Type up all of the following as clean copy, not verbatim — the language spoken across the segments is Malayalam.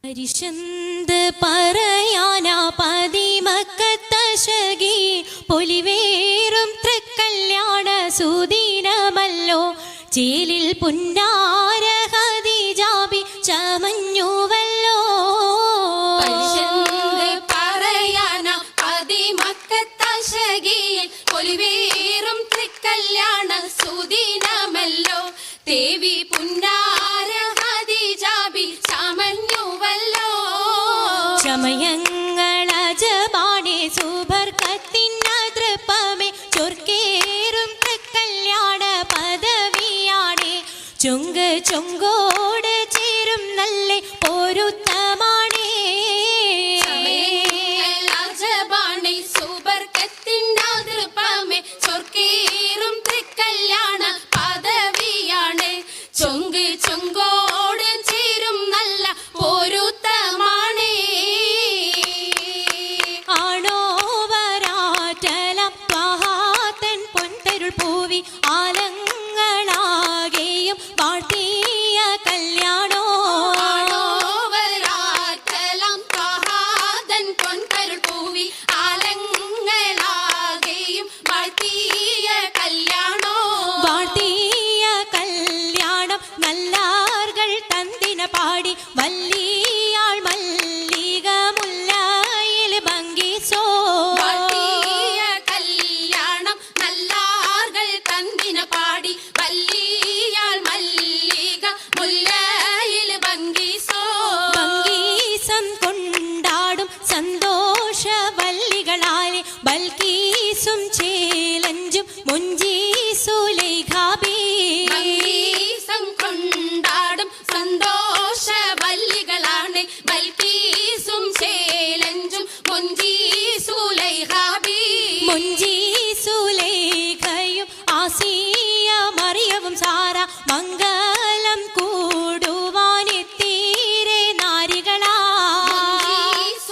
പരിശന്ത് പറയാനാ പതിമക്കത്തശകി പൊലിവേറും തൃക്കല്യാണ സുദിനമല്ലോ ചേലിൽ പുന്നാര ഖദീജാബി ചമഞ്ഞുവല്ലോ. പരിശന്ത് പറയാനാ പതിമക്കത്തശകി പൊലിവേറും തൃക്കല്യാണ സുദിനമല്ലോ ദേവി പുന്നാര ഖദീജാബി ചമഞ്ഞുവല്ലോ. ചമയങ്ങളജബാണേ സുബർക്കത്തിനതൃപ്പമേ ചൊർക്കേറും തൃക്കല്യാണ പദവിയാണേ ചൊങ്ക് ചൊങ്കോട് ചേരും നല്ല പൊരുത്തമാണേ. ചമയങ്ങളജബാണേ സുബർക്കത്തിനതൃപ്പമേ ചൊർക്കേറും തൃക്കല്യാണ പദവിയാണ് ചൊങ്ക് ചൊങ്കോട് ചേരും നല്ല പൊരുത്തമാണേ. ആണോ വരാറ്റലം ത്വഹാതൻ പൊൻതരുൾ പൂവി ആലങ്ങളാകെയും വാഴ്ത്തിയ കല്യാണോ. ആണോ വരാറ്റലം ത്വഹാതൻ പൊൻതരുൾ പൂവി ആലങ്ങളാകെയും വാഴ്ത്തിയ കല്യാണോ. വാഴ്ത്തിയ കല്യാണം നല്ലാർകൾ തന്തിന പാടി വല്ലിയാൾ മല്ലിക മുല്ലയിൽ ഭംഗിസോ. വാഴ്ത്തിയ കല്യാണം നല്ലാർകൾ തന്തിന പാടി വല്ലിയാൾ മല്ലിക മുല്ലയിൽ ഭംഗിസോ. ഭംഗീസം കൊണ്ടാടും സന്തോഷ വല്ലികളാലെ ബൽക്കീസും ചേലഞ്ചും മുഞ്ചീസുലൈഖാബി. ഭംഗീസം കൊണ്ടാടും സന്തോഷ വല്ലികളാണ് ബൽക്കീസും ചേലഞ്ചും മുഞ്ചീസുലൈഖാബി. മുഞ്ചീസുലൈഖയും ആസിയ മറിയവും സാറ മംഗലം കൂടുവാനെത്തീരെ നാരികളാ.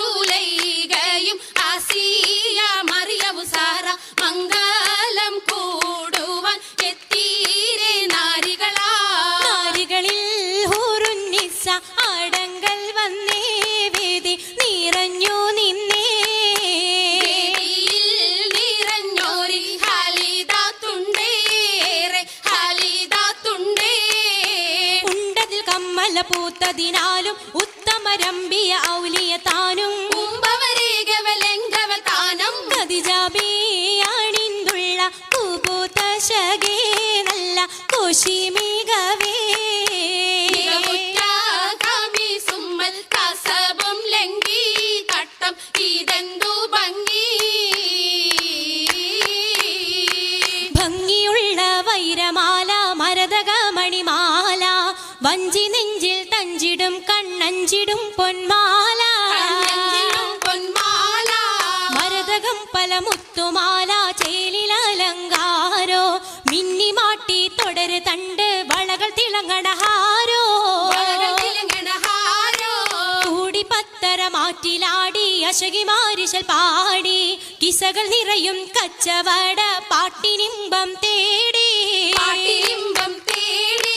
മുഞ്ചീസുലൈഖയും ആസിയ മറിയവും സാറ മംഗലം കൂടുവാൻ എത്തീരെ നാരികളാ. നാരികളിൽ ഹൂറുന്നിസ അടങ്കൽ വന്നേ വേദി നിറഞ്ഞു നിന്നേ. വേദിയിൽ നിറഞ്ഞോരി ഹാലിദാത്തുണ്ടേറെ ഹാലിദാത്തുണ്ടേ. ഉണ്ടതിൽ കമ്മല പൂത്തതിനാലും ഉത്തമരമ്പിയ ഔലിയ താനും കുംഭവരേഖവലെങ്കവ താനം ഖദീജാബിയണിന്തുള്ള കുബൂതശകേ നല്ല കോശിമികവേ. മികവുറ്റാകാമി സുമ്മൽ കസബും ലംഘി തട്ടം ഇതെന്തു ഭംഗി. ഭംഗിയുള്ള വൈരമാല മരതക മണിമാല വഞ്ചി നെഞ്ചിൽ തഞ്ചിടും കണ്ണഞ്ചിടും പൊന്മാല. കണ്ണഞ്ചിലും പൊന്മാല മരതകം പല മുത്തുമാല ചേലിലലങ്കാരോ മിന്നിമാട്ടി തുടര് തണ്ട് വളകൾ തിളങ്ങണഹാരോ. വളകൾ തിളങ്ങണഹാരോ. കൂടി പത്തര മാറ്റിലാടി അശകിമാരിശൽ പാടി കിസകൾ നിറയും കച്ചവട പാട്ടിനിമ്പം തേടി. പാട്ടിലിമ്പം തേടി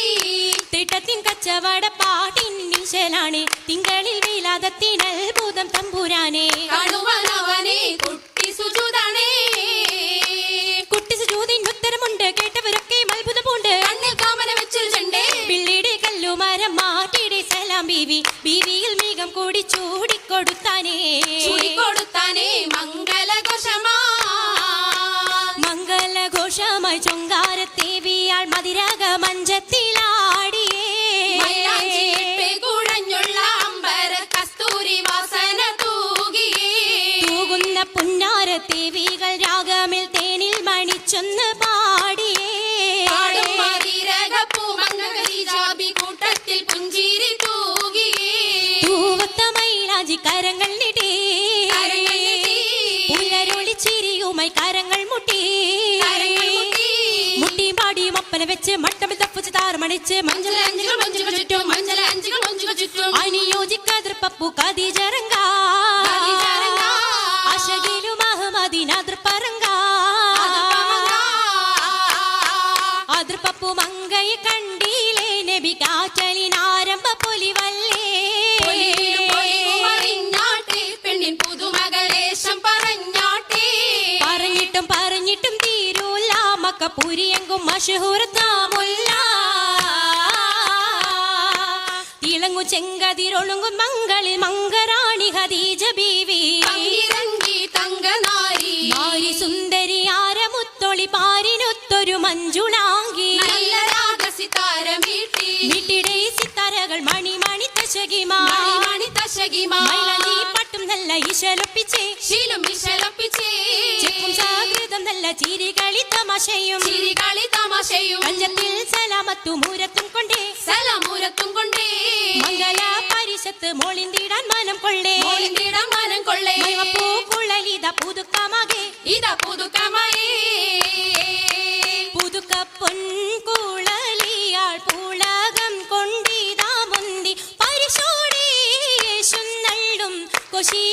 തിട്ടത്തിൻ കച്ചവട പാട്ടിനിശലാണ് തിങ്കളിൽ വിലാദത്തിനത്ഭുതം തമ്പുരാനെ. കാണുവാനവനെ കുട്ടി സുജൂദാണേ. കുട്ടി സുജൂദിന് ഉത്തരമുണ്ട് കേട്ടവരൊക്കെ അത്ഭുതം പൂണ്ട്. കണ്ണിൽ കാമന വെച്ചൊരു ചെണ്ടേ പിള്ളിയുടെ കല്ലുമരം മാറ്റിയുടെ സലാം ബീവി ബീവിയിൽ മീകം കൂടി ചൂടിക്കൊടുത്താനേ. ചൂടിക്കൊടുത്താനേ മംഗലഘോഷമാ. മംഗലഘോഷമായി ചൊങ്കാരത്തേവിയാൾ മതിരക മഞ്ചത്തിലാടിയേ. മൈലാഞ്ചിയിട്ട് കുഴഞ്ഞുള്ള അമ്പര കസ്തൂരി വാസന തൂകിയേ. തൂകുന്ന പുന്നാരത്തേവികൾ രാഗമിൽ തേനിൽ മണിച്ചൊന്ന് പാടിയേ. പാടും മതിരകപ്പൂമങ്ങ ഖദീജാബി കൂട്ടത്തിൽ പുഞ്ചിരി തൂകിയേ. തൂവത്ത മൈലാഞ്ചി കരങ്ങൾ നീട്ടി കരങ്ങൾ നീട്ടി. പുലരൊളി ചിരിയുമായി കരങ്ങൾ മുട്ടി. കരങ്ങൾ മുട്ടി. മുട്ടിയും പാടിയും ഒപ്പന വെച്ച് മട്ടമിൽ തപ്പുച്ച് താറുമണിച്ച് മഞ്ചലഞ്ചുകൾ മഞ്ചുകൾ ചുറ്റും മഞ്ചലഞ്ചുകൾ മഞ്ചുകൾ ചുറ്റും അനുയോജിക്കാതിർപ്പപ്പു ഖദീജറങ്ക ഖദീജറങ്ക. അശകിലും അഹമ്മദിനതിർപ്പറങ്ക അതിർപ്പപ്പു മങ്കയെ കണ്ടീലേ നബി കാറ്റലിനാരംഭ പൊലിവല്ലേ. പുരിയെങ്കും മഷഹൂർത്താമുല്ല തിളങ്ങു ചെങ്കതിരൊളുങ്ങും മംഗളിൽ മംഗറാണി ഖദീജ ബീവി ഇറങ്ങി തങ്കനാരി നാരി സുന്ദരി ആരമുത്തൊളി പാരിനൊത്തൊരു മഞ്ജുളാങ്കി നല്ല രാഗസിതാര മീട്ടി വീട്ടിടെ സിത്താരകൾ മണിമണി തശകിമാ മണി തശകിമാ മൈലാഞ്ചി പട്ടും നല്ല ഇശലൊപ്പിച്ചേ ശീലം വിശലപ്പിച്ചേ ചെക്കും സാകൃതം നല്ല ചിരികളി തമാശയും ചിരികളി തമാശയും പഞ്ചത്തിൽ സലാമത്തു മൂരത്തും കൊണ്ടേ സലാമൂരത്തും കൊണ്ടേ മംഗല പരിശത്ത് മോളിന്തിടാൻ മനം കൊള്ളേ മോളിന്തിടം മനം കൊള്ളേ പൂക്കുഴലിത പുതുക്കമാകെ ഇതാ പുതുക്കമയേ പുതുക്ക പൊൻകുഴലിയാൾ പൂളകം കൊണ്ടിതാ മുന്തി പരിശോടി യേശുന്നള്ളും കൊശി